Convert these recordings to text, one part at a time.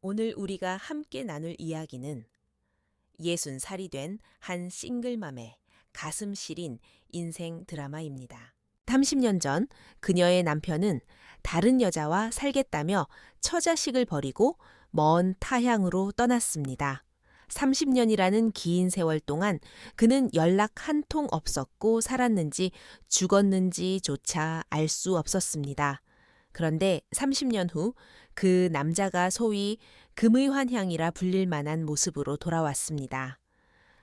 오늘 우리가 함께 나눌 이야기는 60살이 된 한 싱글맘의 가슴 시린 인생 드라마입니다. 30년 전 그녀의 남편은 다른 여자와 살겠다며 처자식을 버리고 먼 타향으로 떠났습니다. 30년이라는 긴 세월 동안 그는 연락 한 통 없었고 살았는지 죽었는지조차 알 수 없었습니다. 그런데 30년 후 그 남자가 소위 금의환향이라 불릴 만한 모습으로 돌아왔습니다.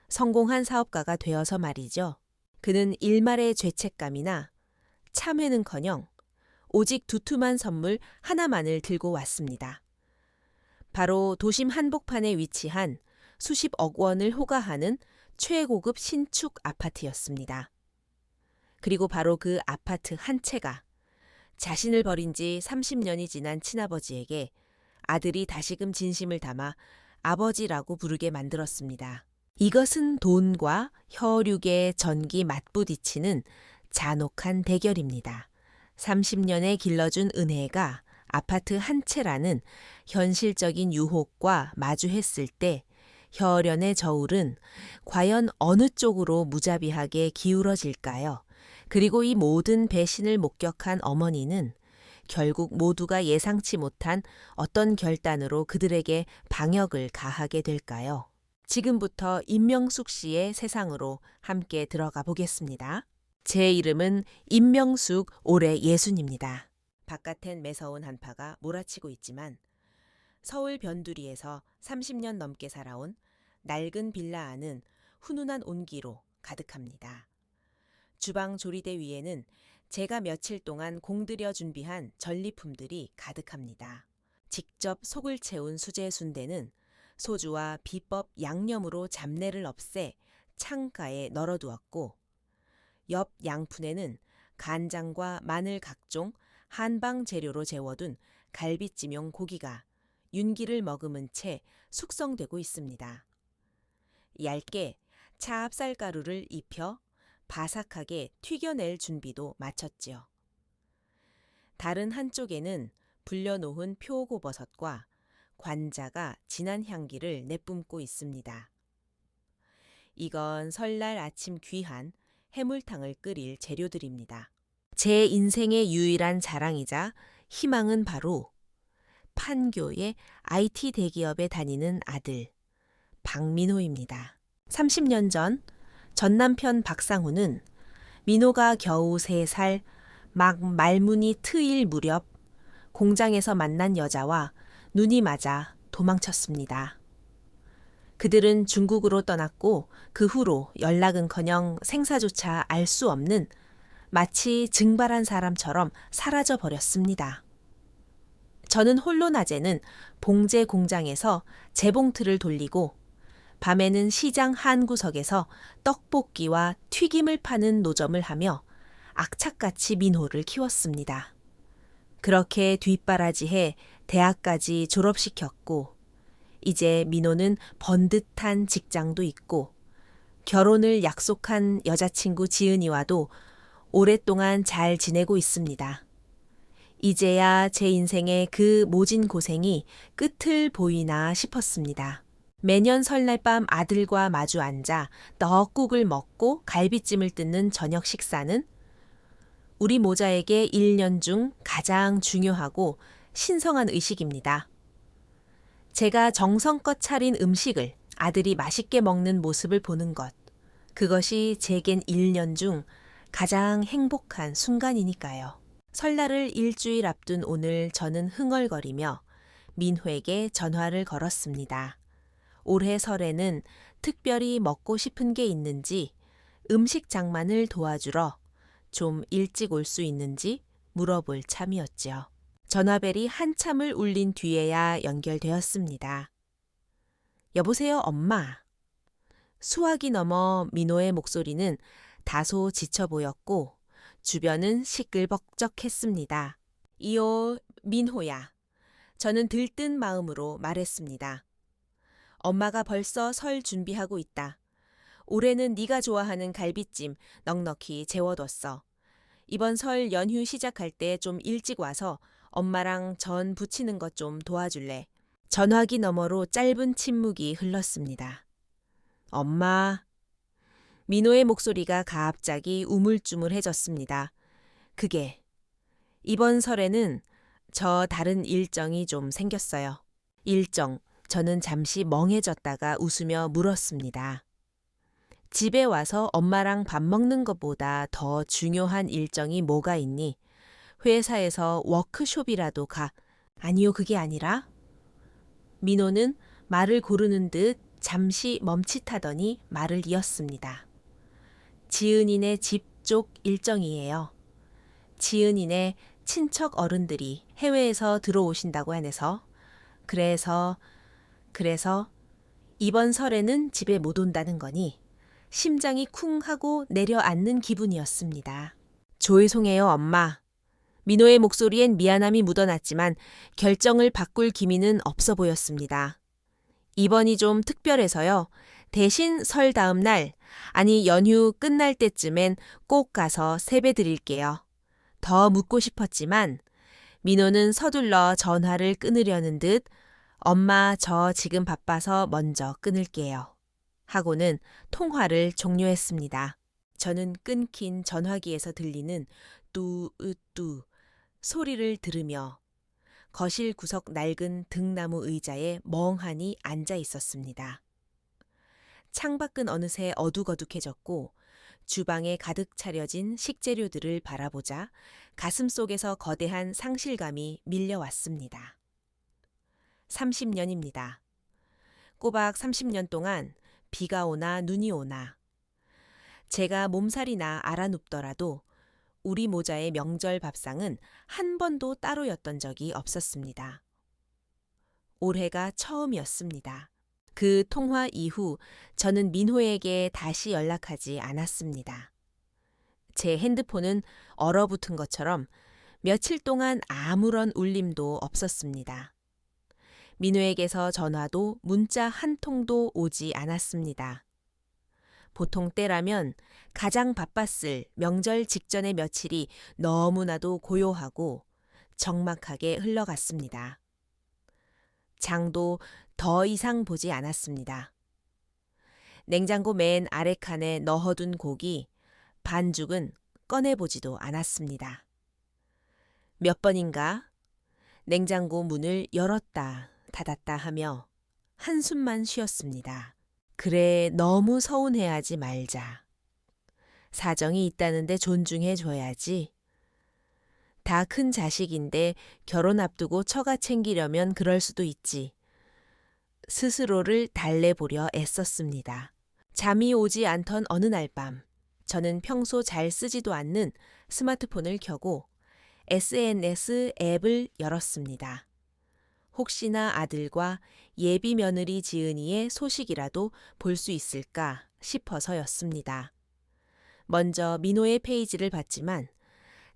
성공한 사업가가 되어서 말이죠. 그는 일말의 죄책감이나 참회는커녕 오직 두툼한 선물 하나만을 들고 왔습니다. 바로 도심 한복판에 위치한 수십억 원을 호가하는 최고급 신축 아파트였습니다. 그리고 바로 그 아파트 한 채가 자신을 버린 지 30년이 지난 친아버지에게 아들이 다시금 진심을 담아 아버지라고 부르게 만들었습니다. 이것은 돈과 혈육의 전기 맞부딪히는 잔혹한 대결입니다. 30년에 길러준 은혜가 아파트 한 채라는 현실적인 유혹과 마주했을 때 혈연의 저울은 과연 어느 쪽으로 무자비하게 기울어질까요? 그리고 이 모든 배신을 목격한 어머니는 결국 모두가 예상치 못한 어떤 결단으로 그들에게 방역을 가하게 될까요? 지금부터 임명숙 씨의 세상으로 함께 들어가 보겠습니다. 제 이름은 임명숙 올해 60입니다. 바깥엔 매서운 한파가 몰아치고 있지만 서울 변두리에서 30년 넘게 살아온 낡은 빌라 안은 훈훈한 온기로 가득합니다. 주방 조리대 위에는 제가 며칠 동안 공들여 준비한 전리품들이 가득합니다. 직접 속을 채운 수제 순대는 소주와 비법 양념으로 잡내를 없애 창가에 널어두었고 옆 양푼에는 간장과 마늘 각종 한방 재료로 재워둔 갈비찜용 고기가 윤기를 머금은 채 숙성되고 있습니다. 얇게 차압쌀가루를 입혀 바삭하게 튀겨낼 준비도 마쳤지요. 다른 한쪽에는 불려놓은 표고버섯과 관자가 진한 향기를 내뿜고 있습니다. 이건 설날 아침 귀한 해물탕을 끓일 재료들입니다. 제 인생의 유일한 자랑이자 희망은 바로 판교의 IT 대기업에 다니는 아들 박민호입니다. 30년 전 남편 박상우는 민호가 겨우 3살 막 말문이 트일 무렵 공장에서 만난 여자와 눈이 맞아 도망쳤습니다. 그들은 중국으로 떠났고 그 후로 연락은커녕 생사조차 알 수 없는 마치 증발한 사람처럼 사라져 버렸습니다. 저는 홀로 낮에는 봉제 공장에서 재봉틀을 돌리고 밤에는 시장 한 구석에서 떡볶이와 튀김을 파는 노점을 하며 악착같이 민호를 키웠습니다. 그렇게 뒷바라지해 대학까지 졸업시켰고 이제 민호는 번듯한 직장도 있고 결혼을 약속한 여자친구 지은이와도 오랫동안 잘 지내고 있습니다. 이제야 제 인생의 그 모진 고생이 끝을 보이나 싶었습니다. 매년 설날 밤 아들과 마주 앉아 떡국을 먹고 갈비찜을 뜯는 저녁 식사는 우리 모자에게 1년 중 가장 중요하고 신성한 의식입니다. 제가 정성껏 차린 음식을 아들이 맛있게 먹는 모습을 보는 것, 그것이 제겐 1년 중 가장 행복한 순간이니까요. 설날을 일주일 앞둔 오늘 저는 흥얼거리며 민호에게 전화를 걸었습니다. 올해 설에는 특별히 먹고 싶은 게 있는지 음식 장만을 도와주러 좀 일찍 올 수 있는지 물어볼 참이었죠. 전화벨이 한참을 울린 뒤에야 연결되었습니다. 여보세요, 엄마. 수화기 너머 민호의 목소리는 다소 지쳐 보였고 주변은 시끌벅적했습니다. 이요, 민호야. 저는 들뜬 마음으로 말했습니다. 엄마가 벌써 설 준비하고 있다. 올해는 네가 좋아하는 갈비찜 넉넉히 재워뒀어. 이번 설 연휴 시작할 때 좀 일찍 와서 엄마랑 전 부치는 것 좀 도와줄래? 전화기 너머로 짧은 침묵이 흘렀습니다. 엄마. 민호의 목소리가 갑자기 우물쭈물해졌습니다. 그게 이번 설에는 저 다른 일정이 좀 생겼어요. 일정. 저는 잠시 멍해졌다가 웃으며 물었습니다. 집에 와서 엄마랑 밥 먹는 것보다 더 중요한 일정이 뭐가 있니? 회사에서 워크숍이라도 가. 아니요, 그게 아니라. 민호는 말을 고르는 듯 잠시 멈칫하더니 말을 이었습니다. 지은이네 집 쪽 일정이에요. 지은이네 친척 어른들이 해외에서 들어오신다고 하네서. 그래서 이번 설에는 집에 못 온다는 거니 심장이 쿵 하고 내려앉는 기분이었습니다. 죄송해요, 엄마. 민호의 목소리엔 미안함이 묻어났지만 결정을 바꿀 기미는 없어 보였습니다. 이번이 좀 특별해서요. 대신 설 다음 날, 아니 연휴 끝날 때쯤엔 꼭 가서 세배 드릴게요. 더 묻고 싶었지만 민호는 서둘러 전화를 끊으려는 듯 엄마 저 지금 바빠서 먼저 끊을게요. 하고는 통화를 종료했습니다. 저는 끊긴 전화기에서 들리는 뚜으뚜 소리를 들으며 거실 구석 낡은 등나무 의자에 멍하니 앉아 있었습니다. 창밖은 어느새 어둑어둑해졌고 주방에 가득 차려진 식재료들을 바라보자 가슴속에서 거대한 상실감이 밀려왔습니다. 30년입니다. 꼬박 30년 동안 비가 오나 눈이 오나 제가 몸살이나 알아눕더라도 우리 모자의 명절 밥상은 한 번도 따로였던 적이 없었습니다. 올해가 처음이었습니다. 그 통화 이후 저는 민호에게 다시 연락하지 않았습니다. 제 핸드폰은 얼어붙은 것처럼 며칠 동안 아무런 울림도 없었습니다. 민호에게서 전화도 문자 한 통도 오지 않았습니다. 보통 때라면 가장 바빴을 명절 직전의 며칠이 너무나도 고요하고 적막하게 흘러갔습니다. 장도 더 이상 보지 않았습니다. 냉장고 맨 아래 칸에 넣어둔 고기, 반죽은 꺼내보지도 않았습니다. 몇 번인가 냉장고 문을 열었다 닫았다 하며 한숨만 쉬었습니다. 그래, 너무 서운해하지 말자. 사정이 있다는데 존중해줘야지. 다 큰 자식인데 결혼 앞두고 처가 챙기려면 그럴 수도 있지. 스스로를 달래보려 애썼습니다. 잠이 오지 않던 어느 날 밤, 저는 평소 잘 쓰지도 않는 스마트폰을 켜고 SNS 앱을 열었습니다. 혹시나 아들과 예비 며느리 지은이의 소식이라도 볼 수 있을까 싶어서였습니다. 먼저 민호의 페이지를 봤지만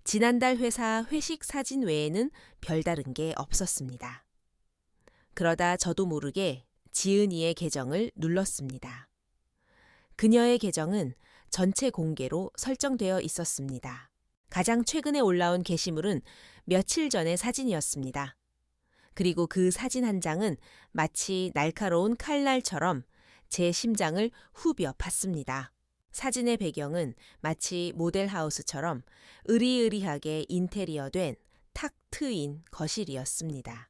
지난달 회사 회식 사진 외에는 별다른 게 없었습니다. 그러다 저도 모르게 지은이의 계정을 눌렀습니다. 그녀의 계정은 전체 공개로 설정되어 있었습니다. 가장 최근에 올라온 게시물은 며칠 전의 사진이었습니다. 그리고 그 사진 한 장은 마치 날카로운 칼날처럼 제 심장을 후벼 팠습니다. 사진의 배경은 마치 모델하우스처럼 으리으리하게 인테리어된 탁 트인 거실이었습니다.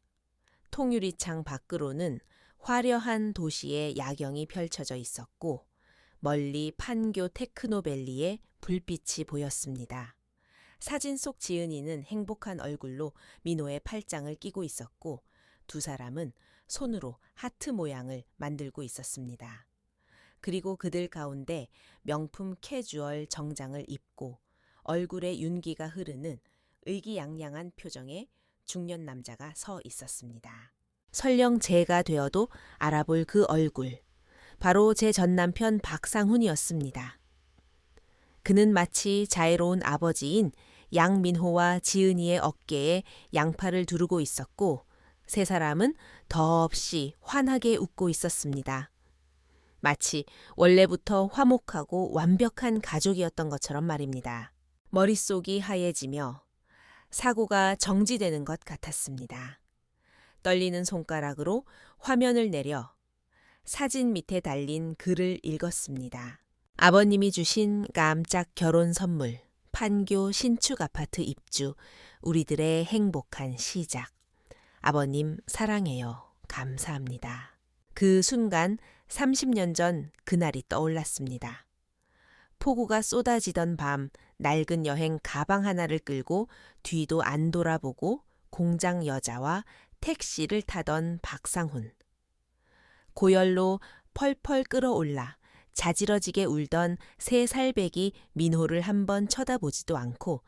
통유리창 밖으로는 화려한 도시의 야경이 펼쳐져 있었고 멀리 판교 테크노밸리의 불빛이 보였습니다. 사진 속 지은이는 행복한 얼굴로 민호의 팔짱을 끼고 있었고 두 사람은 손으로 하트 모양을 만들고 있었습니다. 그리고 그들 가운데 명품 캐주얼 정장을 입고 얼굴에 윤기가 흐르는 의기양양한 표정의 중년 남자가 서 있었습니다. 설령 제가 되어도 알아볼 그 얼굴, 바로 제 전남편 박상훈이었습니다. 그는 마치 자애로운 아버지인 양민호와 지은이의 어깨에 양팔을 두르고 있었고 세 사람은 더없이 환하게 웃고 있었습니다. 마치 원래부터 화목하고 완벽한 가족이었던 것처럼 말입니다. 머릿속이 하얘지며 사고가 정지되는 것 같았습니다. 떨리는 손가락으로 화면을 내려 사진 밑에 달린 글을 읽었습니다. 아버님이 주신 깜짝 결혼 선물, 판교 신축 아파트 입주, 우리들의 행복한 시작. 아버님 사랑해요. 감사합니다. 그 순간 30년 전 그날이 떠올랐습니다. 폭우가 쏟아지던 밤 낡은 여행 가방 하나를 끌고 뒤도 안 돌아보고 공장 여자와 택시를 타던 박상훈. 고열로 펄펄 끓어올라 자지러지게 울던 3살배기 민호를 한번 쳐다보지도 않고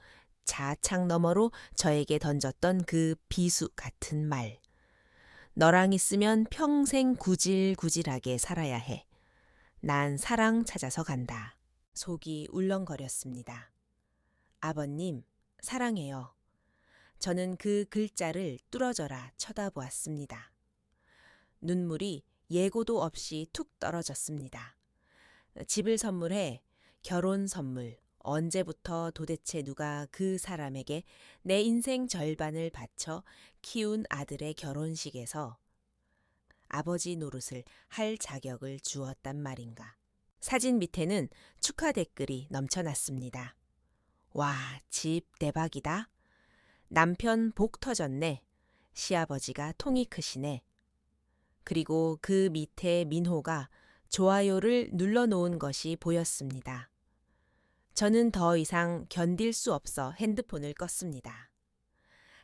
자창 너머로 저에게 던졌던 그 비수 같은 말. 너랑 있으면 평생 구질구질하게 살아야 해. 난 사랑 찾아서 간다. 속이 울렁거렸습니다. 아버님, 사랑해요. 저는 그 글자를 뚫어져라 쳐다보았습니다. 눈물이 예고도 없이 툭 떨어졌습니다. 집을 선물해 결혼 선물, 언제부터 도대체 누가 그 사람에게 내 인생 절반을 바쳐 키운 아들의 결혼식에서 아버지 노릇을 할 자격을 주었단 말인가. 사진 밑에는 축하 댓글이 넘쳐났습니다. 와, 집 대박이다. 남편 복 터졌네. 시아버지가 통이 크시네. 그리고 그 밑에 민호가 좋아요를 눌러놓은 것이 보였습니다. 저는 더 이상 견딜 수 없어 핸드폰을 껐습니다.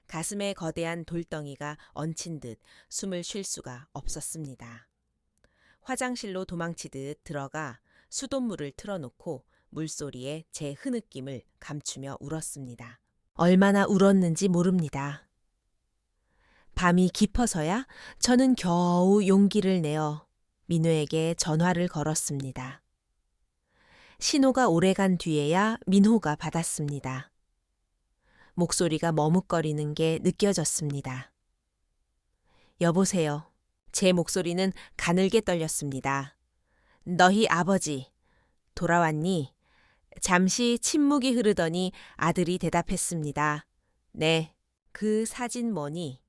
가슴에 거대한 돌덩이가 얹힌 듯 숨을 쉴 수가 없었습니다. 화장실로 도망치듯 들어가 수돗물을 틀어놓고 물소리에 제 흐느낌을 감추며 울었습니다. 얼마나 울었는지 모릅니다. 밤이 깊어서야 저는 겨우 용기를 내어 민호에게 전화를 걸었습니다. 신호가 오래간 뒤에야 민호가 받았습니다. 목소리가 머뭇거리는 게 느껴졌습니다. 여보세요. 제 목소리는 가늘게 떨렸습니다. 너희 아버지, 돌아왔니? 잠시 침묵이 흐르더니 아들이 대답했습니다. 네, 그 사진 뭐니?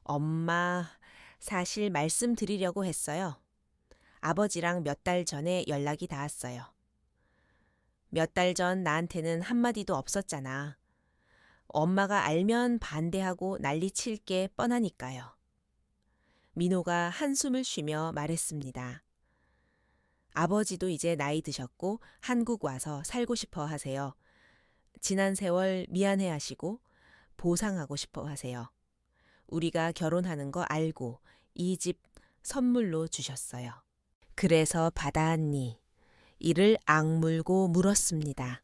엄마, 사실 말씀드리려고 했어요. 아버지랑 몇 달 전에 연락이 닿았어요. 몇 달 전 나한테는 한마디도 없었잖아. 엄마가 알면 반대하고 난리칠 게 뻔하니까요. 민호가 한숨을 쉬며 말했습니다. 아버지도 이제 나이 드셨고 한국 와서 살고 싶어 하세요. 지난 세월 미안해 하시고 보상하고 싶어 하세요. 우리가 결혼하는 거 알고 이 집 선물로 주셨어요. 그래서 받아왔니? 이를 악물고 물었습니다.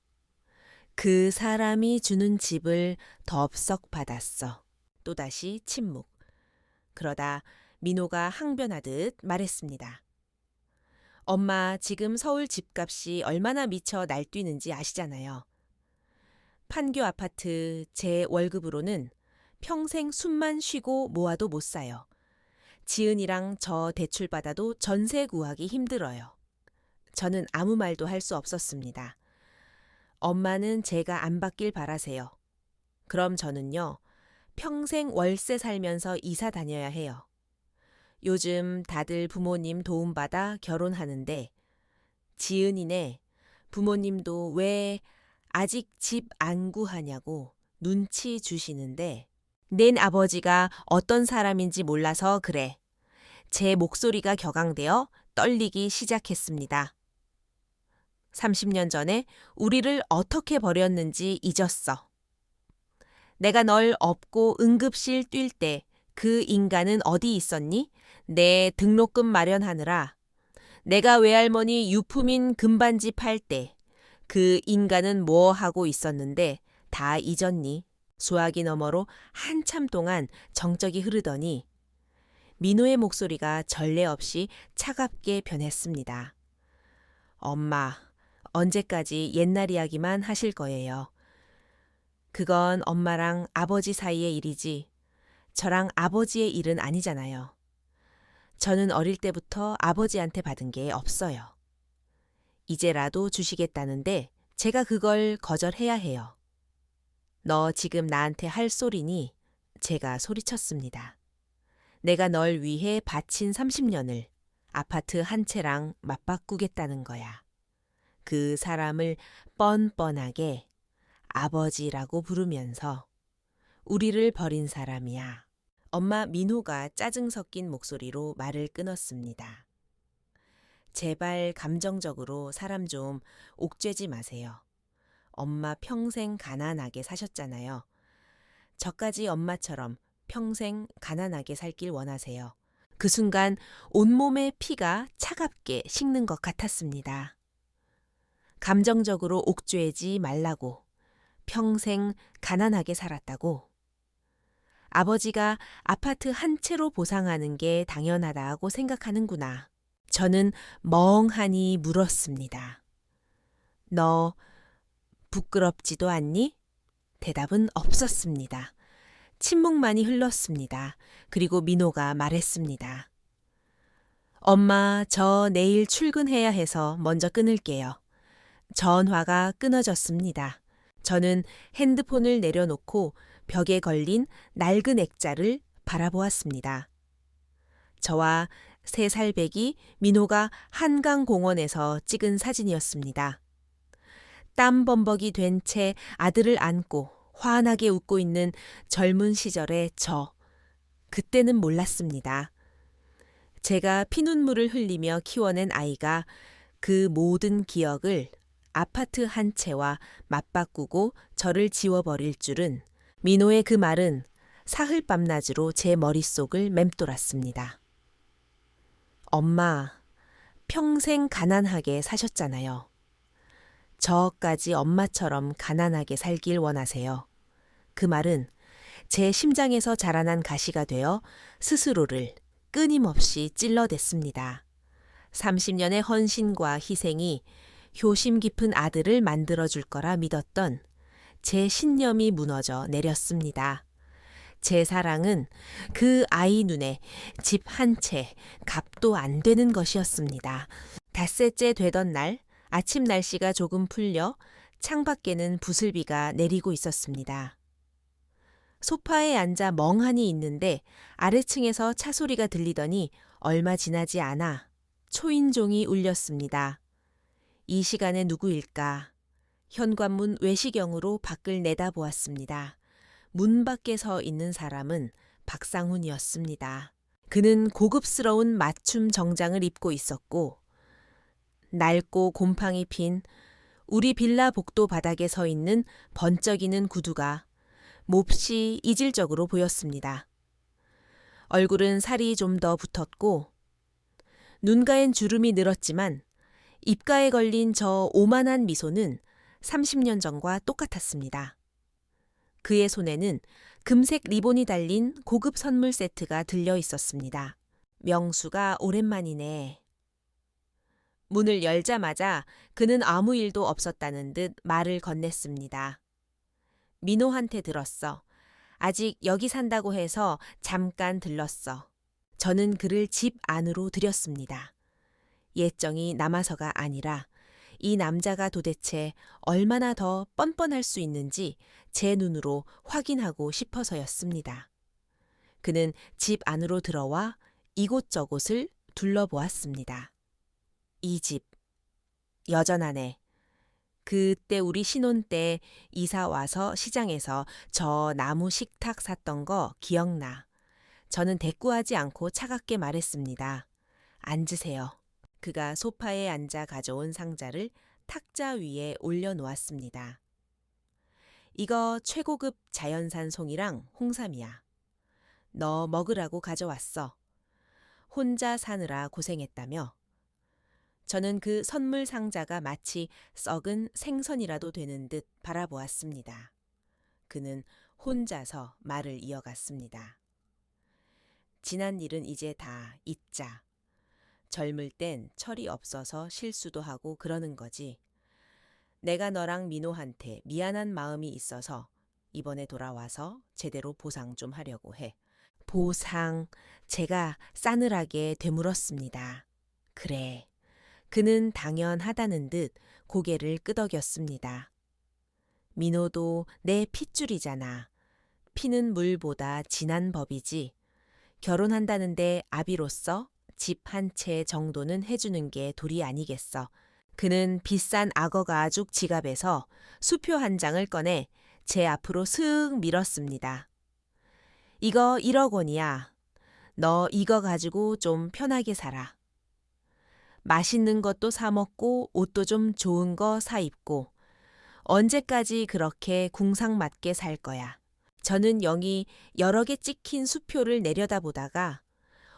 그 사람이 주는 집을 덥석 받았어. 또다시 침묵. 그러다 민호가 항변하듯 말했습니다. 엄마, 지금 서울 집값이 얼마나 미쳐 날뛰는지 아시잖아요. 판교 아파트 제 월급으로는 평생 숨만 쉬고 모아도 못 사요. 지은이랑 저 대출 받아도 전세 구하기 힘들어요. 저는 아무 말도 할 수 없었습니다. 엄마는 제가 안 받길 바라세요. 그럼 저는요, 평생 월세 살면서 이사 다녀야 해요. 요즘 다들 부모님 도움받아 결혼하는데 지은이네 부모님도 왜 아직 집 안 구하냐고 눈치 주시는데 낸 아버지가 어떤 사람인지 몰라서 그래. 제 목소리가 격앙되어 떨리기 시작했습니다. 30년 전에 우리를 어떻게 버렸는지 잊었어. 내가 널 업고 응급실 뛸 때 그 인간은 어디 있었니? 내 등록금 마련하느라. 내가 외할머니 유품인 금반지 팔 때 그 인간은 뭐 하고 있었는데 다 잊었니? 수화기 너머로 한참 동안 정적이 흐르더니 민호의 목소리가 전례 없이 차갑게 변했습니다. 엄마, 언제까지 옛날 이야기만 하실 거예요. 그건 엄마랑 아버지 사이의 일이지 저랑 아버지의 일은 아니잖아요. 저는 어릴 때부터 아버지한테 받은 게 없어요. 이제라도 주시겠다는데 제가 그걸 거절해야 해요. 너 지금 나한테 할 소리니? 제가 소리쳤습니다. 내가 널 위해 바친 30년을 아파트 한 채랑 맞바꾸겠다는 거야. 그 사람을 뻔뻔하게 아버지라고 부르면서 우리를 버린 사람이야. 엄마 민호가 짜증 섞인 목소리로 말을 끊었습니다. 제발 감정적으로 사람 좀 옥죄지 마세요. 엄마 평생 가난하게 사셨잖아요. 저까지 엄마처럼 평생 가난하게 살길 원하세요. 그 순간 온몸의 피가 차갑게 식는 것 같았습니다. 감정적으로 옥죄지 말라고, 평생 가난하게 살았다고. 아버지가 아파트 한 채로 보상하는 게 당연하다고 생각하는구나. 저는 멍하니 물었습니다. 너 부끄럽지도 않니? 대답은 없었습니다. 침묵만이 흘렀습니다. 그리고 민호가 말했습니다. 엄마, 저 내일 출근해야 해서 먼저 끊을게요. 전화가 끊어졌습니다. 저는 핸드폰을 내려놓고 벽에 걸린 낡은 액자를 바라보았습니다. 저와 3살 배기 민호가 한강공원에서 찍은 사진이었습니다. 땀 범벅이 된 채 아들을 안고 환하게 웃고 있는 젊은 시절의 저. 그때는 몰랐습니다. 제가 피눈물을 흘리며 키워낸 아이가 그 모든 기억을 아파트 한 채와 맞바꾸고 저를 지워버릴 줄은. 민호의 그 말은 사흘 밤낮으로 제 머릿속을 맴돌았습니다. 엄마, 평생 가난하게 사셨잖아요. 저까지 엄마처럼 가난하게 살길 원하세요. 그 말은 제 심장에서 자라난 가시가 되어 스스로를 끊임없이 찔러댔습니다. 30년의 헌신과 희생이 효심 깊은 아들을 만들어줄 거라 믿었던 제 신념이 무너져 내렸습니다. 제 사랑은 그 아이 눈에 집 한 채 값도 안 되는 것이었습니다. 닷새째 되던 날 아침 날씨가 조금 풀려 창밖에는 부슬비가 내리고 있었습니다. 소파에 앉아 멍하니 있는데 아래층에서 차 소리가 들리더니 얼마 지나지 않아 초인종이 울렸습니다. 이 시간에 누구일까? 현관문 외시경으로 밖을 내다보았습니다. 문 밖에 서 있는 사람은 박상훈이었습니다. 그는 고급스러운 맞춤 정장을 입고 있었고 낡고 곰팡이 핀 우리 빌라 복도 바닥에 서 있는 번쩍이는 구두가 몹시 이질적으로 보였습니다. 얼굴은 살이 좀 더 붙었고 눈가엔 주름이 늘었지만 입가에 걸린 저 오만한 미소는 30년 전과 똑같았습니다. 그의 손에는 금색 리본이 달린 고급 선물 세트가 들려 있었습니다. 명수가 오랜만이네. 문을 열자마자 그는 아무 일도 없었다는 듯 말을 건넸습니다. 민호한테 들었어. 아직 여기 산다고 해서 잠깐 들렀어. 저는 그를 집 안으로 들였습니다. 예정이 남아서가 아니라 이 남자가 도대체 얼마나 더 뻔뻔할 수 있는지 제 눈으로 확인하고 싶어서였습니다. 그는 집 안으로 들어와 이곳저곳을 둘러보았습니다. 이 집, 여전하네. 그때 우리 신혼 때 이사 와서 시장에서 저 나무 식탁 샀던 거 기억나. 저는 대꾸하지 않고 차갑게 말했습니다. 앉으세요. 그가 소파에 앉아 가져온 상자를 탁자 위에 올려놓았습니다. 이거 최고급 자연산 송이랑 홍삼이야. 너 먹으라고 가져왔어. 혼자 사느라 고생했다며. 저는 그 선물 상자가 마치 썩은 생선이라도 되는 듯 바라보았습니다. 그는 혼자서 말을 이어갔습니다. 지난 일은 이제 다 잊자. 젊을 땐 철이 없어서 실수도 하고 그러는 거지. 내가 너랑 민호한테 미안한 마음이 있어서 이번에 돌아와서 제대로 보상 좀 하려고 해. 보상, 제가 싸늘하게 되물었습니다. 그래. 그는 당연하다는 듯 고개를 끄덕였습니다. 민호도 내 핏줄이잖아. 피는 물보다 진한 법이지. 결혼한다는데 아비로서 집 한 채 정도는 해주는 게 도리 아니겠어. 그는 비싼 악어 가죽 지갑에서 수표 한 장을 꺼내 제 앞으로 슥 밀었습니다. 이거 1억 원이야. 너 이거 가지고 좀 편하게 살아. 맛있는 것도 사 먹고 옷도 좀 좋은 거 사 입고 언제까지 그렇게 궁상맞게 살 거야. 저는 영이 여러 개 찍힌 수표를 내려다보다가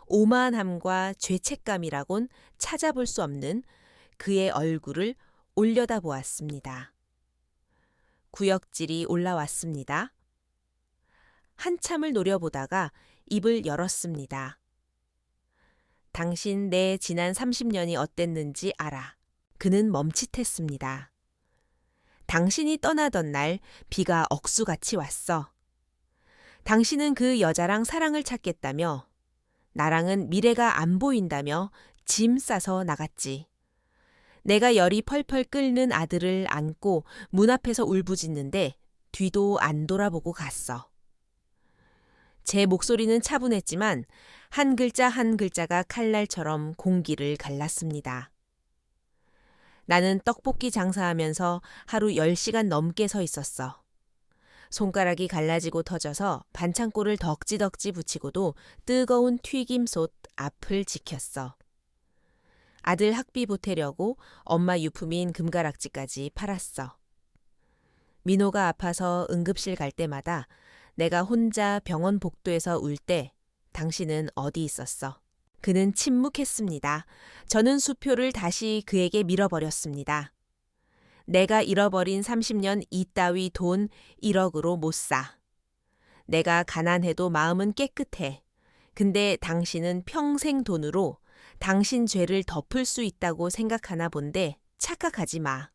오만함과 죄책감이라곤 찾아볼 수 없는 그의 얼굴을 올려다보았습니다. 구역질이 올라왔습니다. 한참을 노려보다가 입을 열었습니다. 당신 내 지난 30년이 어땠는지 알아. 그는 멈칫했습니다. 당신이 떠나던 날 비가 억수같이 왔어. 당신은 그 여자랑 사랑을 찾겠다며 나랑은 미래가 안 보인다며 짐 싸서 나갔지. 내가 열이 펄펄 끓는 아들을 안고 문 앞에서 울부짖는데 뒤도 안 돌아보고 갔어. 제 목소리는 차분했지만 한 글자 한 글자가 칼날처럼 공기를 갈랐습니다. 나는 떡볶이 장사하면서 하루 10시간 넘게 서 있었어. 손가락이 갈라지고 터져서 반창고를 덕지덕지 붙이고도 뜨거운 튀김솥 앞을 지켰어. 아들 학비 보태려고 엄마 유품인 금가락지까지 팔았어. 민호가 아파서 응급실 갈 때마다 내가 혼자 병원 복도에서 울 때 당신은 어디 있었어? 그는 침묵했습니다. 저는 수표를 다시 그에게 밀어버렸습니다. 내가 잃어버린 30년 이따위 돈 1억으로 못 사. 내가 가난해도 마음은 깨끗해. 근데 당신은 평생 돈으로 당신 죄를 덮을 수 있다고 생각하나 본데 착각하지 마.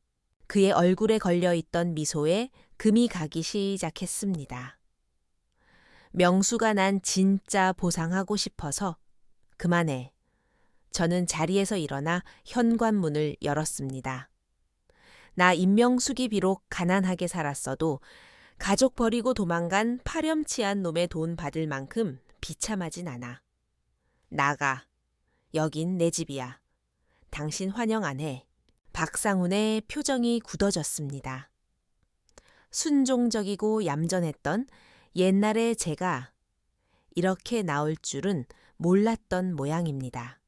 그의 얼굴에 걸려있던 미소에 금이 가기 시작했습니다. 명수가 난 진짜 보상하고 싶어서 그만해. 저는 자리에서 일어나 현관문을 열었습니다. 나 임명숙이 비록 가난하게 살았어도 가족 버리고 도망간 파렴치한 놈의 돈 받을 만큼 비참하진 않아. 나가. 여긴 내 집이야. 당신 환영 안 해. 박상훈의 표정이 굳어졌습니다. 순종적이고 얌전했던 옛날의 제가 이렇게 나올 줄은 몰랐던 모양입니다.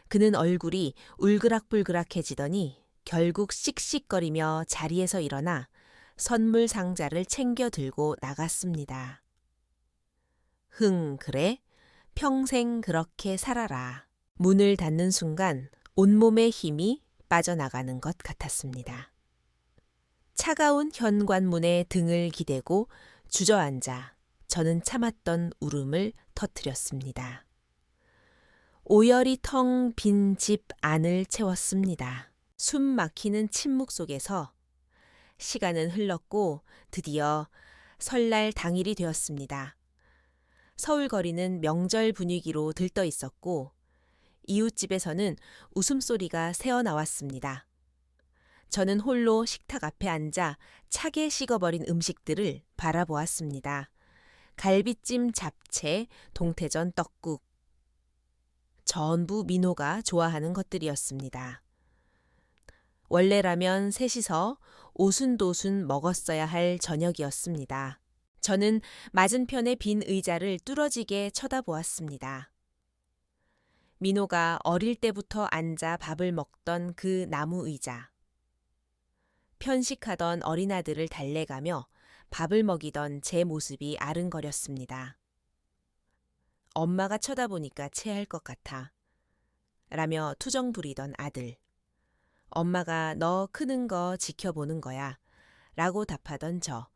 그는 얼굴이 울그락불그락해지더니 결국 씩씩거리며 자리에서 일어나 선물 상자를 챙겨 들고 나갔습니다. 그래? 평생 그렇게 살아라. 문을 닫는 순간 온몸의 힘이 빠져나가는 것 같았습니다. 차가운 현관문에 등을 기대고 주저앉아 저는 참았던 울음을 터뜨렸습니다. 오열이 텅 빈 집 안을 채웠습니다. 숨 막히는 침묵 속에서 시간은 흘렀고 드디어 설날 당일이 되었습니다. 서울 거리는 명절 분위기로 들떠 있었고 이웃집에서는 웃음소리가 새어나왔습니다. 저는 홀로 식탁 앞에 앉아 차게 식어버린 음식들을 바라보았습니다. 갈비찜 잡채, 동태전 떡국. 전부 민호가 좋아하는 것들이었습니다. 원래라면 셋이서 오순도순 먹었어야 할 저녁이었습니다. 저는 맞은편의 빈 의자를 뚫어지게 쳐다보았습니다. 민호가 어릴 때부터 앉아 밥을 먹던 그 나무 의자. 편식하던 어린아들을 달래가며 밥을 먹이던 제 모습이 아른거렸습니다. 엄마가 쳐다보니까 체할 것 같아. 라며 투정 부리던 아들. 엄마가 너 크는 거 지켜보는 거야. 라고 답하던 저.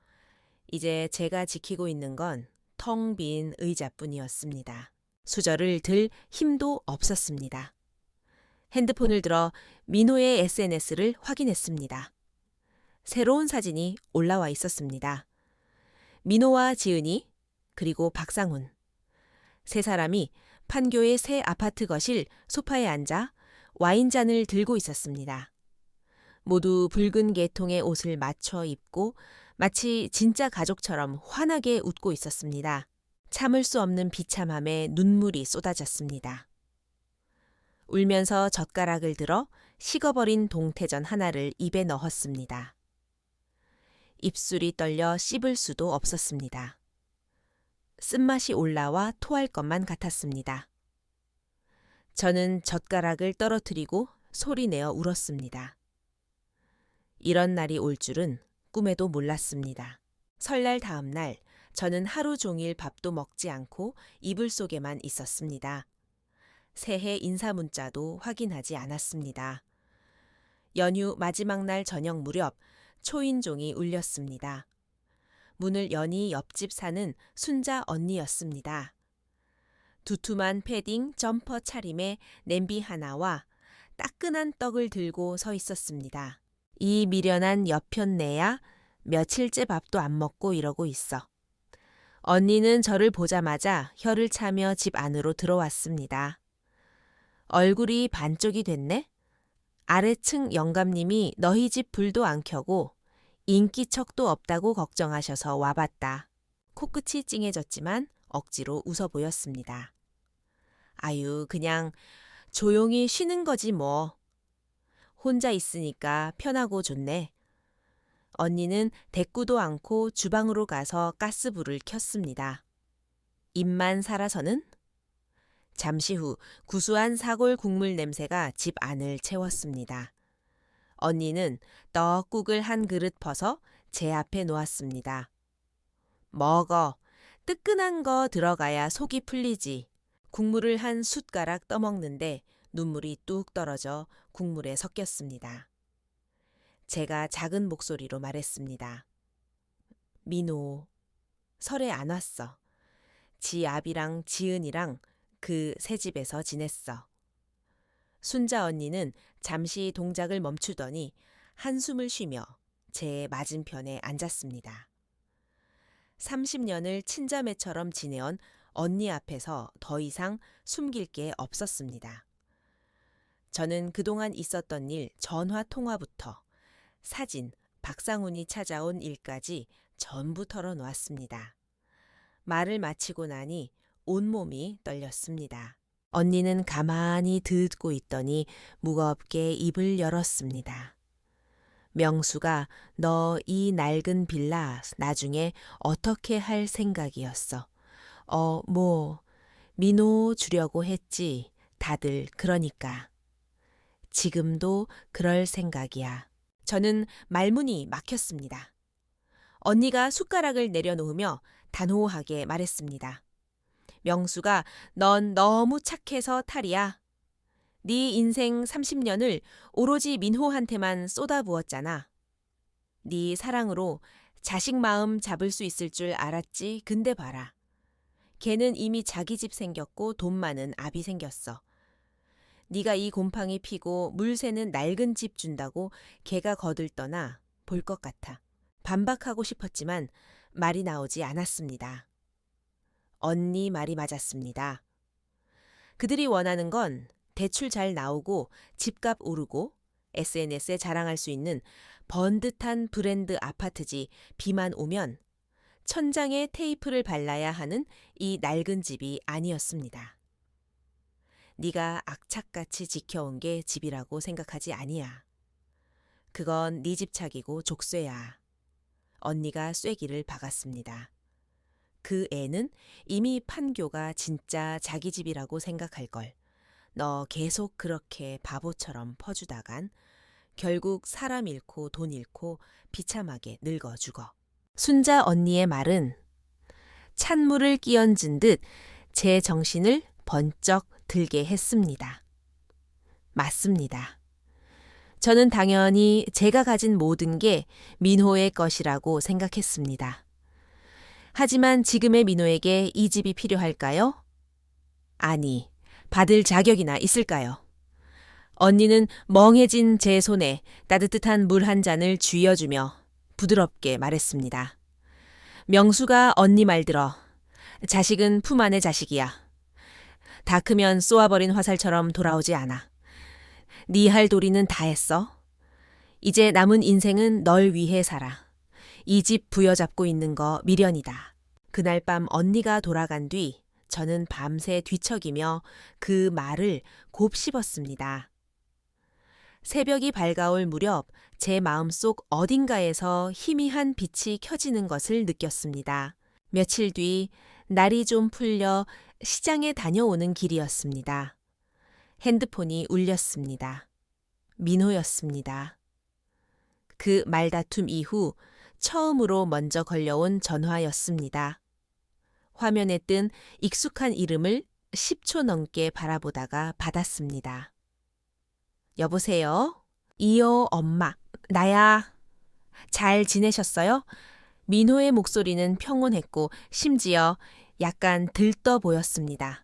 이제 제가 지키고 있는 건 텅 빈 의자뿐이었습니다. 수저를 들 힘도 없었습니다. 핸드폰을 들어 민호의 SNS를 확인했습니다. 새로운 사진이 올라와 있었습니다. 민호와 지은이 그리고 박상훈. 세 사람이 판교의 새 아파트 거실 소파에 앉아 와인잔을 들고 있었습니다. 모두 붉은 계통의 옷을 맞춰 입고 마치 진짜 가족처럼 환하게 웃고 있었습니다. 참을 수 없는 비참함에 눈물이 쏟아졌습니다. 울면서 젓가락을 들어 식어버린 동태전 하나를 입에 넣었습니다. 입술이 떨려 씹을 수도 없었습니다. 쓴맛이 올라와 토할 것만 같았습니다. 저는 젓가락을 떨어뜨리고 소리내어 울었습니다. 이런 날이 올 줄은 꿈에도 몰랐습니다. 설날 다음 날 저는 하루 종일 밥도 먹지 않고 이불 속에만 있었습니다. 새해 인사 문자도 확인하지 않았습니다. 연휴 마지막 날 저녁 무렵 초인종이 울렸습니다. 문을 여니 옆집 사는 순자 언니였습니다. 두툼한 패딩 점퍼 차림에 냄비 하나와 따끈한 떡을 들고 서 있었습니다. 이 미련한 여편네야 며칠째 밥도 안 먹고 이러고 있어. 언니는 저를 보자마자 혀를 차며 집 안으로 들어왔습니다. 얼굴이 반쪽이 됐네? 아래층 영감님이 너희 집 불도 안 켜고 인기척도 없다고 걱정하셔서 와봤다. 코끝이 찡해졌지만 억지로 웃어 보였습니다. 아유, 그냥 조용히 쉬는 거지 뭐. 혼자 있으니까 편하고 좋네. 언니는 대꾸도 않고 주방으로 가서 가스불을 켰습니다. 입만 살아서는? 잠시 후 구수한 사골 국물 냄새가 집 안을 채웠습니다. 언니는 떡국을 한 그릇 퍼서 제 앞에 놓았습니다. 먹어. 뜨끈한 거 들어가야 속이 풀리지. 국물을 한 숟가락 떠먹는데 눈물이 뚝 떨어져 국물에 섞였습니다. 제가 작은 목소리로 말했습니다. 민호, 설에 안 왔어. 지 아비랑 지은이랑 그 새 집에서 지냈어. 순자 언니는 잠시 동작을 멈추더니 한숨을 쉬며 제 맞은편에 앉았습니다. 30년을 친자매처럼 지내온 언니 앞에서 더 이상 숨길 게 없었습니다. 저는 그동안 있었던 일 전화 통화부터 사진, 박상훈이 찾아온 일까지 전부 털어놓았습니다. 말을 마치고 나니 온몸이 떨렸습니다. 언니는 가만히 듣고 있더니 무겁게 입을 열었습니다. 명수가 너 이 낡은 빌라 나중에 어떻게 할 생각이었어? 민호 주려고 했지. 다들 그러니까. 지금도 그럴 생각이야. 저는 말문이 막혔습니다. 언니가 숟가락을 내려놓으며 단호하게 말했습니다. 명수가 넌 너무 착해서 탈이야. 네 인생 30년을 오로지 민호한테만 쏟아부었잖아. 네 사랑으로 자식 마음 잡을 수 있을 줄 알았지. 근데 봐라. 걔는 이미 자기 집 생겼고 돈 많은 아비 생겼어. 네가 이 곰팡이 피고 물 새는 낡은 집 준다고 걔가 거들떠나 볼 것 같아. 반박하고 싶었지만 말이 나오지 않았습니다. 언니 말이 맞았습니다. 그들이 원하는 건 대출 잘 나오고 집값 오르고 SNS에 자랑할 수 있는 번듯한 브랜드 아파트지 비만 오면 천장에 테이프를 발라야 하는 이 낡은 집이 아니었습니다. 네가 악착같이 지켜온 게 집이라고 생각하지 아니야. 그건 네 집착이고 족쇄야. 언니가 쐐기를 박았습니다. 그 애는 이미 판교가 진짜 자기 집이라고 생각할걸. 너 계속 그렇게 바보처럼 퍼주다간 결국 사람 잃고 돈 잃고 비참하게 늙어 죽어. 순자 언니의 말은 찬물을 끼얹은 듯 제 정신을 번쩍 들게 했습니다. 맞습니다. 저는 당연히 제가 가진 모든 게 민호의 것이라고 생각했습니다. 하지만 지금의 민호에게 이 집이 필요할까요? 아니, 받을 자격이나 있을까요? 언니는 멍해진 제 손에 따뜻한 물 한 잔을 쥐어주며 부드럽게 말했습니다. 명수가 언니 말 들어. 자식은 품 안의 자식이야. 다 크면 쏘아버린 화살처럼 돌아오지 않아. 네 할 도리는 다 했어. 이제 남은 인생은 널 위해 살아. 이 집 부여잡고 있는 거 미련이다. 그날 밤 언니가 돌아간 뒤 저는 밤새 뒤척이며 그 말을 곱씹었습니다. 새벽이 밝아올 무렵 제 마음속 어딘가에서 희미한 빛이 켜지는 것을 느꼈습니다. 며칠 뒤 날이 좀 풀려 시장에 다녀오는 길이었습니다. 핸드폰이 울렸습니다. 민호였습니다. 그 말다툼 이후 처음으로 먼저 걸려온 전화였습니다. 화면에 뜬 익숙한 이름을 10초 넘게 바라보다가 받았습니다. 여보세요? 이요, 엄마. 나야. 잘 지내셨어요? 민호의 목소리는 평온했고 심지어 약간 들떠 보였습니다.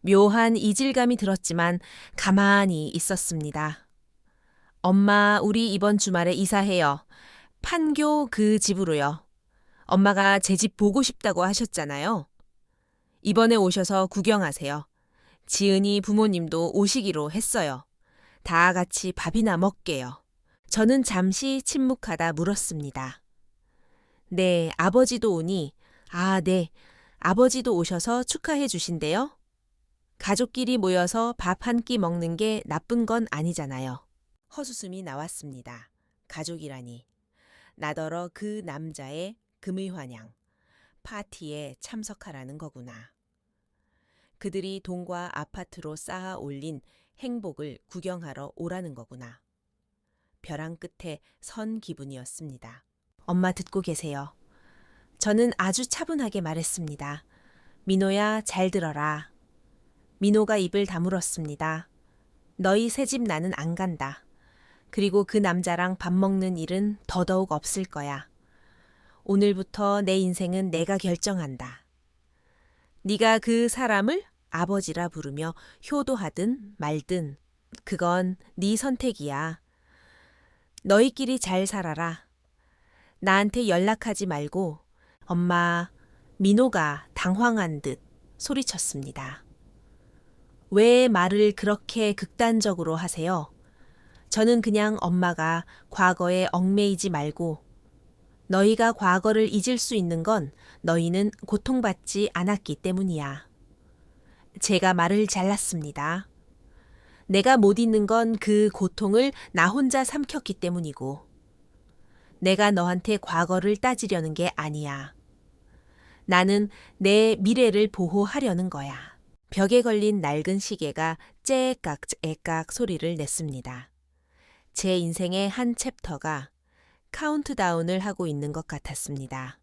묘한 이질감이 들었지만 가만히 있었습니다. 엄마, 우리 이번 주말에 이사해요. 판교 그 집으로요. 엄마가 제 집 보고 싶다고 하셨잖아요. 이번에 오셔서 구경하세요. 지은이 부모님도 오시기로 했어요. 다 같이 밥이나 먹게요. 저는 잠시 침묵하다 물었습니다. 네, 아버지도 오니, 네, 아버지도 오셔서 축하해 주신대요. 가족끼리 모여서 밥 한 끼 먹는 게 나쁜 건 아니잖아요. 헛웃음이 나왔습니다. 가족이라니. 나더러 그 남자의 금의환영, 파티에 참석하라는 거구나. 그들이 돈과 아파트로 쌓아 올린 행복을 구경하러 오라는 거구나. 벼랑 끝에 선 기분이었습니다. 엄마 듣고 계세요. 저는 아주 차분하게 말했습니다. 민호야, 잘 들어라. 민호가 입을 다물었습니다. 너희 새집 나는 안 간다. 그리고 그 남자랑 밥 먹는 일은 더더욱 없을 거야. 오늘부터 내 인생은 내가 결정한다. 네가 그 사람을 아버지라 부르며 효도하든 말든 그건 네 선택이야. 너희끼리 잘 살아라. 나한테 연락하지 말고 엄마, 민호가 당황한 듯 소리쳤습니다. 왜 말을 그렇게 극단적으로 하세요? 저는 그냥 엄마가 과거에 얽매이지 말고 너희가 과거를 잊을 수 있는 건 너희는 고통받지 않았기 때문이야. 제가 말을 잘랐습니다. 내가 못 잊는 건 그 고통을 나 혼자 삼켰기 때문이고 내가 너한테 과거를 따지려는 게 아니야. 나는 내 미래를 보호하려는 거야. 벽에 걸린 낡은 시계가 째깍째깍 소리를 냈습니다. 제 인생의 한 챕터가 카운트다운을 하고 있는 것 같았습니다.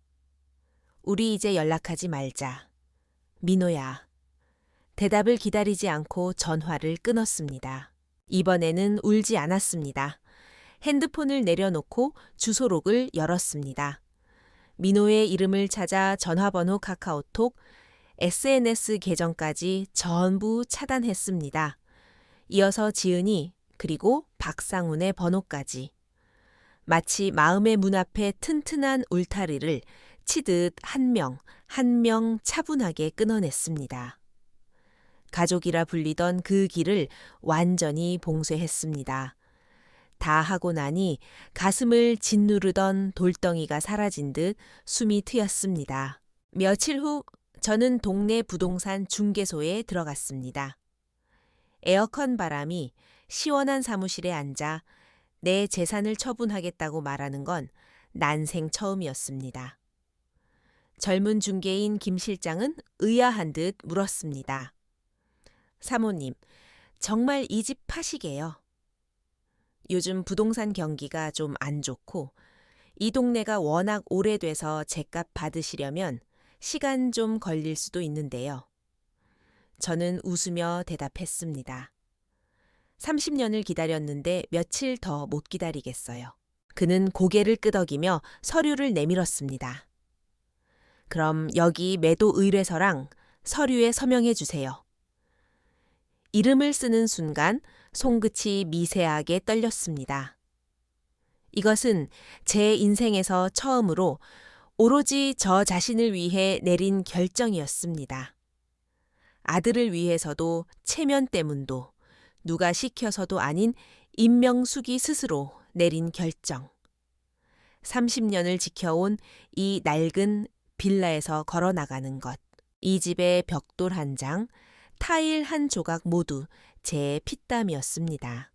우리 이제 연락하지 말자. 민호야. 대답을 기다리지 않고 전화를 끊었습니다. 이번에는 울지 않았습니다. 핸드폰을 내려놓고 주소록을 열었습니다. 민호의 이름을 찾아 전화번호 카카오톡, SNS 계정까지 전부 차단했습니다. 이어서 지은이 그리고 박상훈의 번호까지. 마치 마음의 문 앞에 튼튼한 울타리를 치듯 한 명 한 명 차분하게 끊어냈습니다. 가족이라 불리던 그 길을 완전히 봉쇄했습니다. 다 하고 나니 가슴을 짓누르던 돌덩이가 사라진 듯 숨이 트였습니다. 며칠 후 저는 동네 부동산 중개소에 들어갔습니다. 에어컨 바람이 시원한 사무실에 앉아 내 재산을 처분하겠다고 말하는 건 난생 처음이었습니다. 젊은 중개인 김 실장은 의아한 듯 물었습니다. 사모님, 정말 이 집 파시게요? 요즘 부동산 경기가 좀 안 좋고 이 동네가 워낙 오래돼서 제값 받으시려면 시간 좀 걸릴 수도 있는데요. 저는 웃으며 대답했습니다. 30년을 기다렸는데 며칠 더 못 기다리겠어요. 그는 고개를 끄덕이며 서류를 내밀었습니다. 그럼 여기 매도 의뢰서랑 서류에 서명해 주세요. 이름을 쓰는 순간 손끝이 미세하게 떨렸습니다. 이것은 제 인생에서 처음으로 오로지 저 자신을 위해 내린 결정이었습니다. 아들을 위해서도 체면 때문도 누가 시켜서도 아닌 임명숙이 스스로 내린 결정. 30년을 지켜온 이 낡은 빌라에서 걸어 나가는 것, 이 집의 벽돌 한 장, 타일 한 조각 모두 제 피땀이었습니다.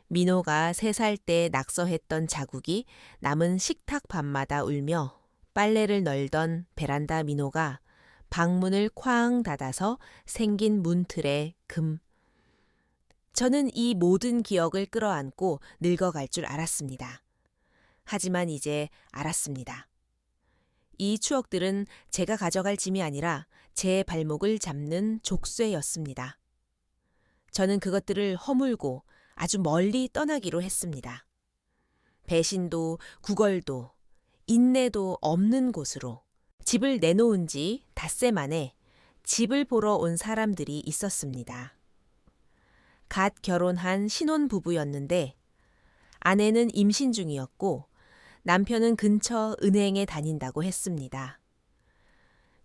민호가 3살 때 낙서했던 자국이 남은 식탁 밤마다 울며 빨래를 널던 베란다 민호가 방문을 쾅 닫아서 생긴 문틀에 저는 이 모든 기억을 끌어안고 늙어갈 줄 알았습니다. 하지만 이제 알았습니다. 이 추억들은 제가 가져갈 짐이 아니라 제 발목을 잡는 족쇄였습니다. 저는 그것들을 허물고 아주 멀리 떠나기로 했습니다. 배신도 구걸도 인내도 없는 곳으로 집을 내놓은 지 닷새 만에 집을 보러 온 사람들이 있었습니다. 갓 결혼한 신혼부부였는데 아내는 임신 중이었고 남편은 근처 은행에 다닌다고 했습니다.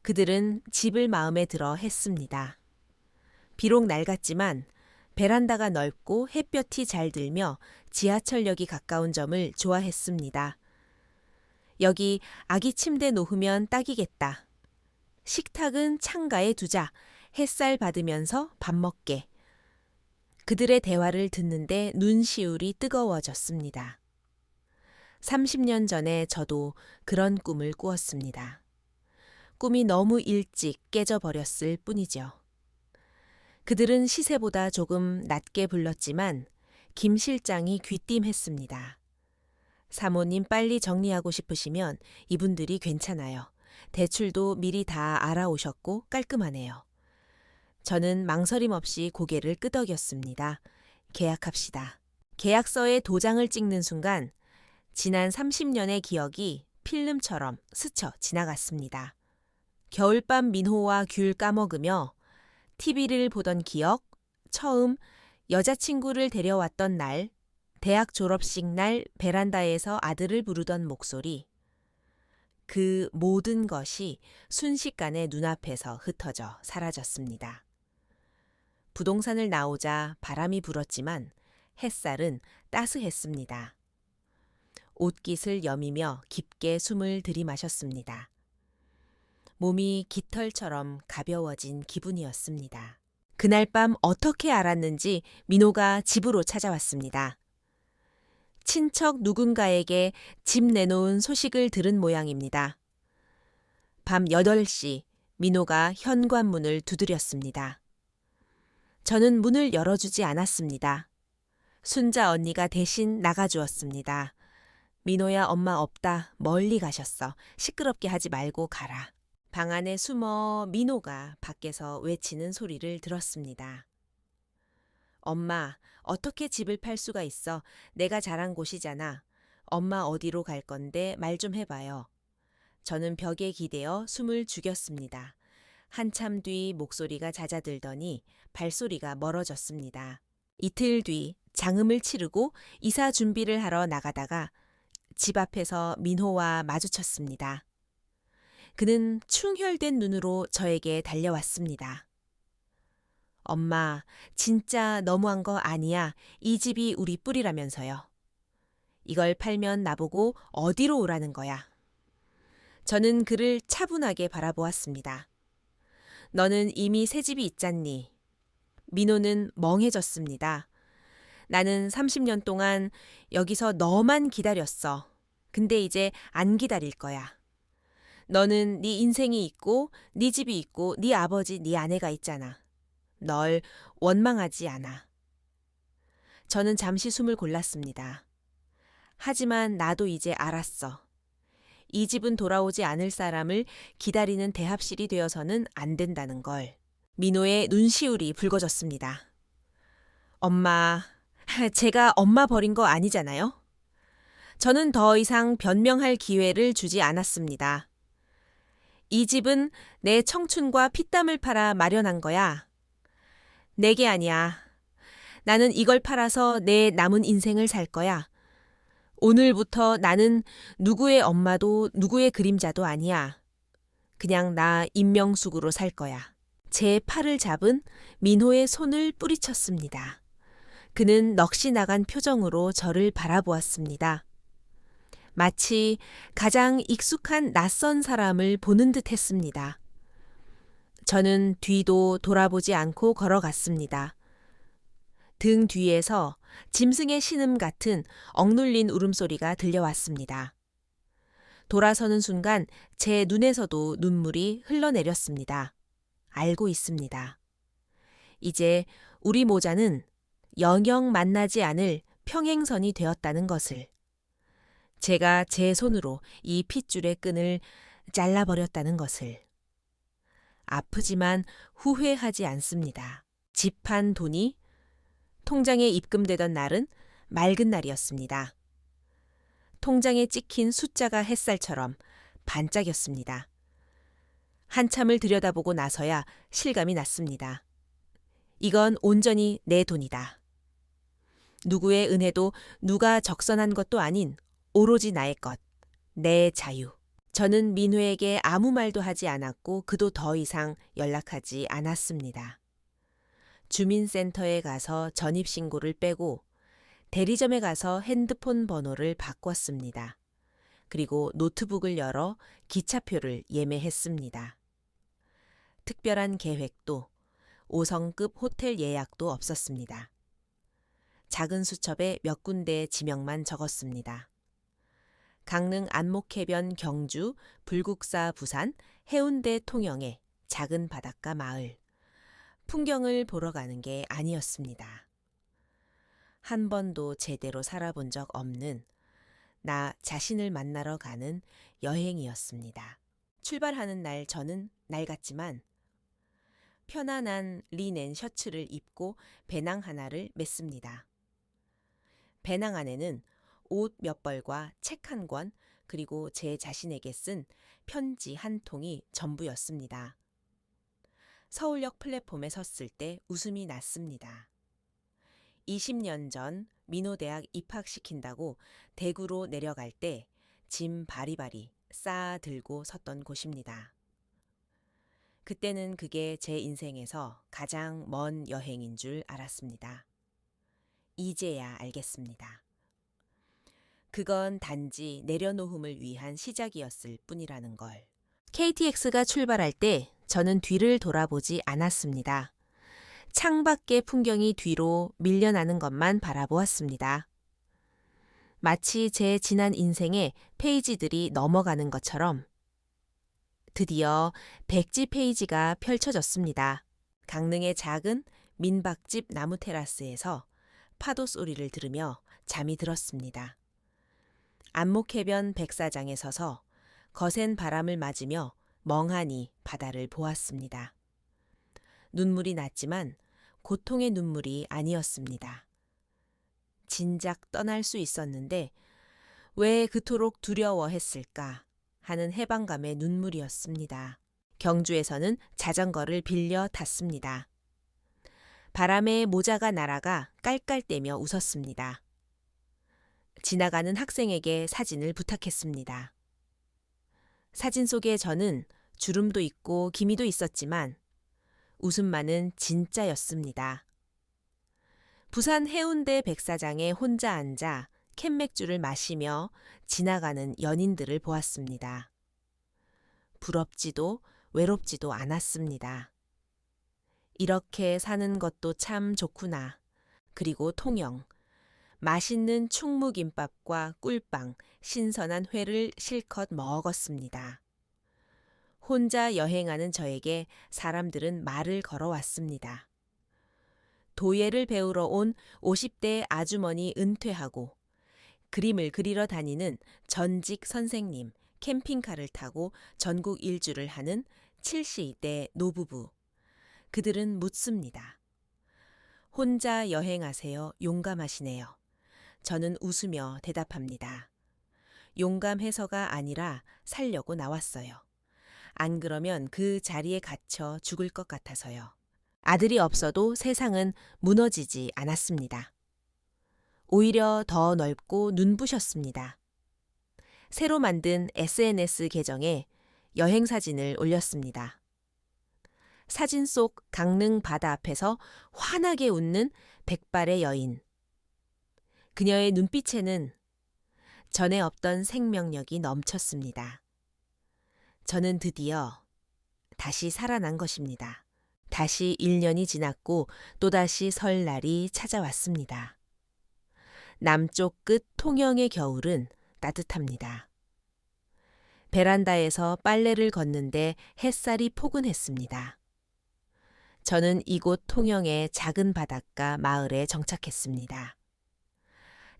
그들은 집을 마음에 들어 했습니다. 비록 낡았지만 베란다가 넓고 햇볕이 잘 들며 지하철역이 가까운 점을 좋아했습니다. 여기 아기 침대 놓으면 딱이겠다. 식탁은 창가에 두자. 햇살 받으면서 밥 먹게. 그들의 대화를 듣는데 눈시울이 뜨거워졌습니다. 30년 전에 저도 그런 꿈을 꾸었습니다. 꿈이 너무 일찍 깨져버렸을 뿐이죠. 그들은 시세보다 조금 낮게 불렀지만 김 실장이 귀띔했습니다. 사모님 빨리 정리하고 싶으시면 이분들이 괜찮아요. 대출도 미리 다 알아오셨고 깔끔하네요. 저는 망설임 없이 고개를 끄덕였습니다. 계약합시다. 계약서에 도장을 찍는 순간 지난 30년의 기억이 필름처럼 스쳐 지나갔습니다. 겨울밤 민호와 귤 까먹으며 TV를 보던 기억, 처음 여자친구를 데려왔던 날, 대학 졸업식 날 베란다에서 아들을 부르던 목소리, 그 모든 것이 순식간에 눈앞에서 흩어져 사라졌습니다. 부동산을 나오자 바람이 불었지만 햇살은 따스했습니다. 옷깃을 여미며 깊게 숨을 들이마셨습니다. 몸이 깃털처럼 가벼워진 기분이었습니다. 그날 밤 어떻게 알았는지 민호가 집으로 찾아왔습니다. 친척 누군가에게 집 내놓은 소식을 들은 모양입니다. 밤 8시 민호가 현관문을 두드렸습니다. 저는 문을 열어주지 않았습니다. 순자 언니가 대신 나가주었습니다. 민호야 엄마 없다. 멀리 가셨어. 시끄럽게 하지 말고 가라. 방 안에 숨어 민호가 밖에서 외치는 소리를 들었습니다. 엄마, 어떻게 집을 팔 수가 있어? 내가 자란 곳이잖아. 엄마 어디로 갈 건데 말 좀 해봐요. 저는 벽에 기대어 숨을 죽였습니다. 한참 뒤 목소리가 잦아들더니 발소리가 멀어졌습니다. 이틀 뒤 장음을 치르고 이사 준비를 하러 나가다가 집 앞에서 민호와 마주쳤습니다. 그는 충혈된 눈으로 저에게 달려왔습니다. 엄마, 진짜 너무한 거 아니야. 이 집이 우리 뿔이라면서요. 이걸 팔면 나보고 어디로 오라는 거야. 저는 그를 차분하게 바라보았습니다. 너는 이미 새 집이 있잖니. 민호는 멍해졌습니다. 나는 30년 동안 여기서 너만 기다렸어. 근데 이제 안 기다릴 거야. 너는 네 인생이 있고 네 집이 있고 네 아버지 네 아내가 있잖아. 널 원망하지 않아. 저는 잠시 숨을 골랐습니다. 하지만 나도 이제 알았어. 이 집은 돌아오지 않을 사람을 기다리는 대합실이 되어서는 안 된다는 걸. 민호의 눈시울이 붉어졌습니다. 엄마, 제가 엄마 버린 거 아니잖아요? 저는 더 이상 변명할 기회를 주지 않았습니다. 이 집은 내 청춘과 피땀을 팔아 마련한 거야. 내게 아니야. 나는 이걸 팔아서 내 남은 인생을 살 거야. 오늘부터 나는 누구의 엄마도 누구의 그림자도 아니야. 그냥 나 임명숙으로 살 거야. 제 팔을 잡은 민호의 손을 뿌리쳤습니다. 그는 넋이 나간 표정으로 저를 바라보았습니다. 마치 가장 익숙한 낯선 사람을 보는 듯 했습니다. 저는 뒤도 돌아보지 않고 걸어갔습니다. 등 뒤에서 짐승의 신음 같은 억눌린 울음소리가 들려왔습니다. 돌아서는 순간 제 눈에서도 눈물이 흘러내렸습니다. 알고 있습니다. 이제 우리 모자는 영영 만나지 않을 평행선이 되었다는 것을. 제가 제 손으로 이 핏줄의 끈을 잘라버렸다는 것을. 아프지만 후회하지 않습니다. 집한 돈이 통장에 입금되던 날은 맑은 날이었습니다. 통장에 찍힌 숫자가 햇살처럼 반짝였습니다. 한참을 들여다보고 나서야 실감이 났습니다. 이건 온전히 내 돈이다. 누구의 은혜도 누가 적선한 것도 아닌 오로지 나의 것, 내 자유. 저는 민호에게 아무 말도 하지 않았고 그도 더 이상 연락하지 않았습니다. 주민센터에 가서 전입신고를 빼고 대리점에 가서 핸드폰 번호를 바꿨습니다. 그리고 노트북을 열어 기차표를 예매했습니다. 특별한 계획도 5성급 호텔 예약도 없었습니다. 작은 수첩에 몇 군데의 지명만 적었습니다. 강릉 안목해변 경주, 불국사 부산, 해운대 통영의 작은 바닷가 마을. 풍경을 보러 가는 게 아니었습니다. 한 번도 제대로 살아본 적 없는 나 자신을 만나러 가는 여행이었습니다. 출발하는 날 저는 낡았지만 편안한 리넨 셔츠를 입고 배낭 하나를 맸습니다. 배낭 안에는 옷 몇 벌과 책 한 권, 그리고 제 자신에게 쓴 편지 한 통이 전부였습니다. 서울역 플랫폼에 섰을 때 웃음이 났습니다. 20년 전 민호대학 입학시킨다고 대구로 내려갈 때 짐 바리바리 쌓아 들고 섰던 곳입니다. 그때는 그게 제 인생에서 가장 먼 여행인 줄 알았습니다. 이제야 알겠습니다. 그건 단지 내려놓음을 위한 시작이었을 뿐이라는 걸. KTX가 출발할 때 저는 뒤를 돌아보지 않았습니다. 창밖의 풍경이 뒤로 밀려나는 것만 바라보았습니다. 마치 제 지난 인생의 페이지들이 넘어가는 것처럼 드디어 백지 페이지가 펼쳐졌습니다. 강릉의 작은 민박집 나무 테라스에서 파도 소리를 들으며 잠이 들었습니다. 안목해변 백사장에 서서 거센 바람을 맞으며 멍하니 바다를 보았습니다. 눈물이 났지만 고통의 눈물이 아니었습니다. 진작 떠날 수 있었는데 왜 그토록 두려워했을까 하는 해방감의 눈물이었습니다. 경주에서는 자전거를 빌려 탔습니다. 바람에 모자가 날아가 깔깔대며 웃었습니다. 지나가는 학생에게 사진을 부탁했습니다. 사진 속에 저는 주름도 있고 기미도 있었지만 웃음만은 진짜였습니다. 부산 해운대 백사장에 혼자 앉아 캔맥주를 마시며 지나가는 연인들을 보았습니다. 부럽지도 외롭지도 않았습니다. 이렇게 사는 것도 참 좋구나. 그리고 통영. 맛있는 충무김밥과 꿀빵, 신선한 회를 실컷 먹었습니다. 혼자 여행하는 저에게 사람들은 말을 걸어왔습니다. 도예를 배우러 온 50대 아주머니 은퇴하고 그림을 그리러 다니는 전직 선생님, 캠핑카를 타고 전국 일주를 하는 70대 노부부. 그들은 묻습니다. 혼자 여행하세요. 용감하시네요. 저는 웃으며 대답합니다. 용감해서가 아니라 살려고 나왔어요. 안 그러면 그 자리에 갇혀 죽을 것 같아서요. 아들이 없어도 세상은 무너지지 않았습니다. 오히려 더 넓고 눈부셨습니다. 새로 만든 SNS 계정에 여행 사진을 올렸습니다. 사진 속 강릉 바다 앞에서 환하게 웃는 백발의 여인. 그녀의 눈빛에는 전에 없던 생명력이 넘쳤습니다. 저는 드디어 다시 살아난 것입니다. 다시 1년이 지났고 또다시 설날이 찾아왔습니다. 남쪽 끝 통영의 겨울은 따뜻합니다. 베란다에서 빨래를 걷는데 햇살이 포근했습니다. 저는 이곳 통영의 작은 바닷가 마을에 정착했습니다.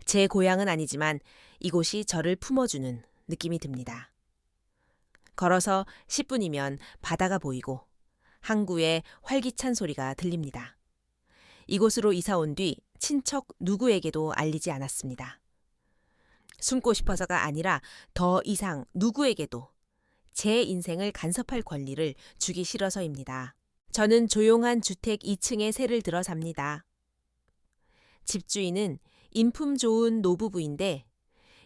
제 고향은 아니지만 이곳이 저를 품어주는 느낌이 듭니다. 걸어서 10분이면 바다가 보이고 항구의 활기찬 소리가 들립니다. 이곳으로 이사 온 뒤 친척 누구에게도 알리지 않았습니다. 숨고 싶어서가 아니라 더 이상 누구에게도 제 인생을 간섭할 권리를 주기 싫어서입니다. 저는 조용한 주택 2층에 새를 들어 삽니다. 집주인은 인품 좋은 노부부인데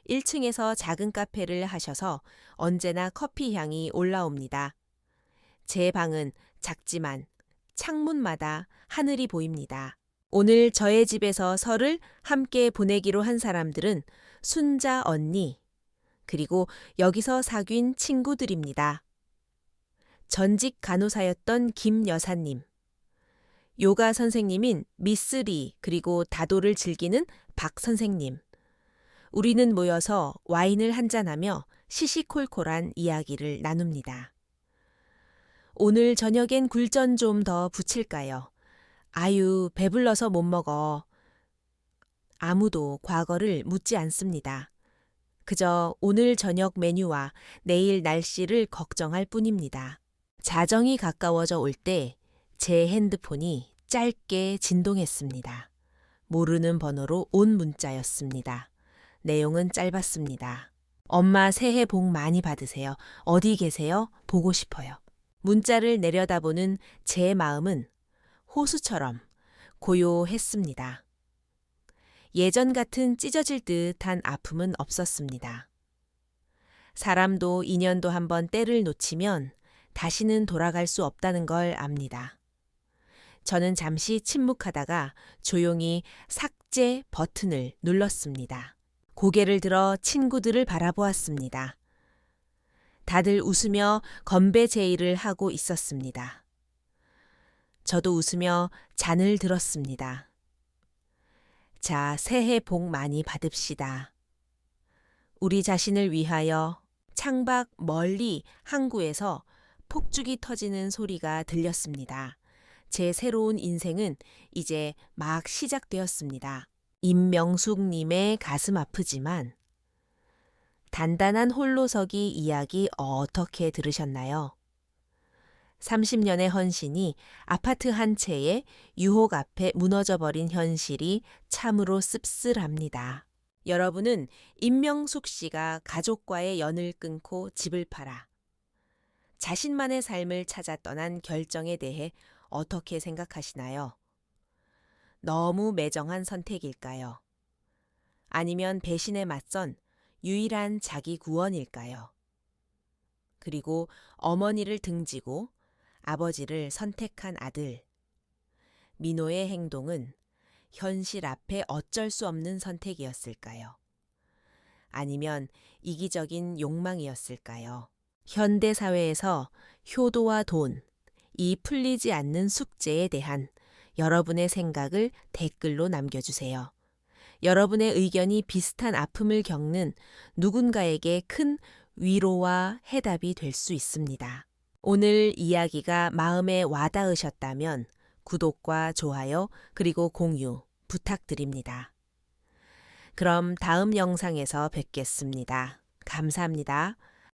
1층에서 작은 카페를 하셔서 언제나 커피 향이 올라옵니다. 제 방은 작지만 창문마다 하늘이 보입니다. 오늘 저의 집에서 설을 함께 보내기로 한 사람들은 순자 언니, 그리고 여기서 사귄 친구들입니다. 전직 간호사였던 김 여사님, 요가 선생님인 미스 리, 그리고 다도를 즐기는 박 선생님. 우리는 모여서 와인을 한잔하며 시시콜콜한 이야기를 나눕니다. 오늘 저녁엔 굴전 좀 더 부칠까요? 아유, 배불러서 못 먹어. 아무도 과거를 묻지 않습니다. 그저 오늘 저녁 메뉴와 내일 날씨를 걱정할 뿐입니다. 자정이 가까워져 올 때 제 핸드폰이 짧게 진동했습니다. 모르는 번호로 온 문자였습니다. 내용은 짧았습니다. 엄마 새해 복 많이 받으세요. 어디 계세요? 보고 싶어요. 문자를 내려다보는 제 마음은 호수처럼 고요했습니다. 예전 같은 찢어질 듯한 아픔은 없었습니다. 사람도 인연도 한번 때를 놓치면 다시는 돌아갈 수 없다는 걸 압니다. 저는 잠시 침묵하다가 조용히 삭제 버튼을 눌렀습니다. 고개를 들어 친구들을 바라보았습니다. 다들 웃으며 건배 제의를 하고 있었습니다. 저도 웃으며 잔을 들었습니다. 자, 새해 복 많이 받읍시다. 우리 자신을 위하여. 창밖 멀리 항구에서 폭죽이 터지는 소리가 들렸습니다. 제 새로운 인생은 이제 막 시작되었습니다. 임명숙님의 가슴 아프지만 단단한 홀로서기 이야기 어떻게 들으셨나요? 30년의 헌신이 아파트 한 채의 유혹 앞에 무너져버린 현실이 참으로 씁쓸합니다. 여러분은 임명숙 씨가 가족과의 연을 끊고 집을 팔아 자신만의 삶을 찾아 떠난 결정에 대해 어떻게 생각하시나요? 너무 매정한 선택일까요? 아니면 배신에 맞선 유일한 자기 구원일까요? 그리고 어머니를 등지고 아버지를 선택한 아들. 민호의 행동은 현실 앞에 어쩔 수 없는 선택이었을까요? 아니면 이기적인 욕망이었을까요? 현대 사회에서 효도와 돈, 이 풀리지 않는 숙제에 대한 여러분의 생각을 댓글로 남겨주세요. 여러분의 의견이 비슷한 아픔을 겪는 누군가에게 큰 위로와 해답이 될 수 있습니다. 오늘 이야기가 마음에 와닿으셨다면 구독과 좋아요 그리고 공유 부탁드립니다. 그럼 다음 영상에서 뵙겠습니다. 감사합니다.